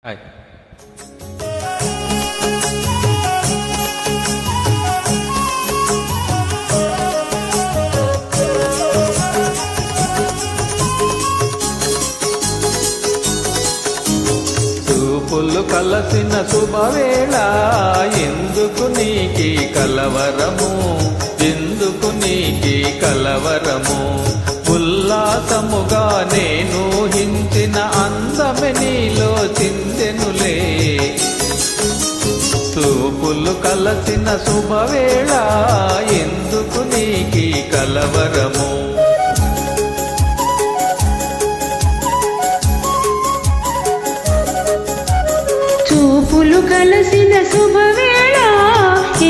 Hi. చూపులు కలసిన శుభవేళ, ఎందుకు నీకి కలవరము, ఎందుకు నీకి కలవరము. ఉల్లాసముగా నేను హించిన అందమె నీలో చిందెనులే. చూపులు కలసిన శుభవేళ, ఎందుకు నీకి కలవరము. చూపులు కలసిన శుభవేళ,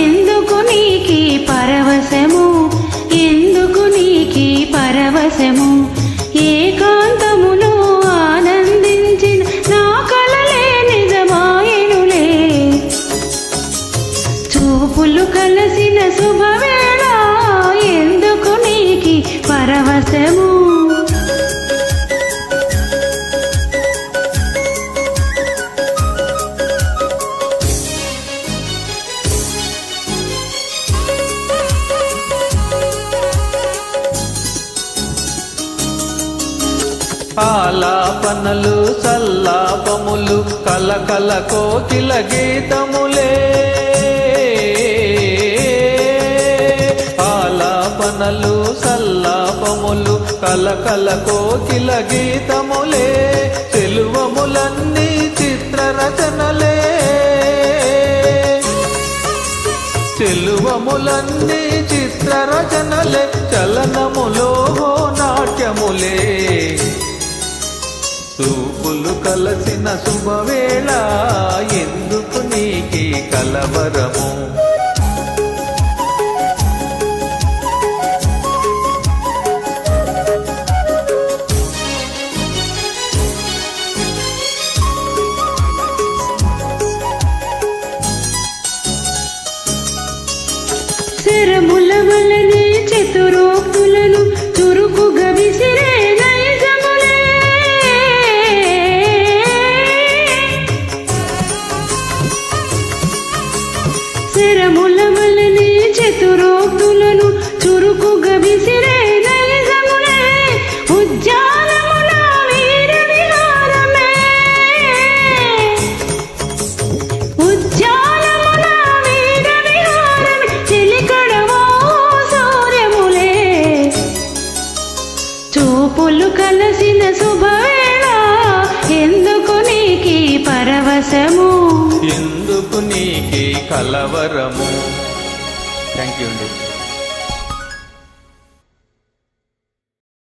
ఎందుకు నీకి పరవశము, ఎందుకు నీకి పరవశము. ఏకాంతములో ఆనందించిన నా కలలే నిజమాయనులే. చూపులు కలసిన శుభవేళ, ఎందుకు నీకి పరవశము. ఆలాపనలు సల్లాపములు కలకల కోకిల గీతములే. ఆలాపనలు సల్లాపములు కలకల కోకిల గీతములే. చెలువములన్నీ చిత్రరచనలే, చెలువములన్నీ చిత్రరచనలే. చలనములో నాట్యములే. చూపులు కలసిన శుభవేళ, ఎందుకు నీకి కలవరము. శరముల వలనే చతురోక్తులను చురుకుగా విసిరే నైజములే. శరముల వలనే చతురోక్తులను చురుకుగా విసిరే నైజములే. ఉజ్జాలముల వీర విహారమే, ఉజ్జాలముల వీర విహారమే. చెలికడవో సౌర్యములే. చూపులు కలసిన శుభవేళ, ఎందుకు నీకి పరవశము, ఎందుకు నీకి కలవరము. థ్యాంక్ యూ అండి.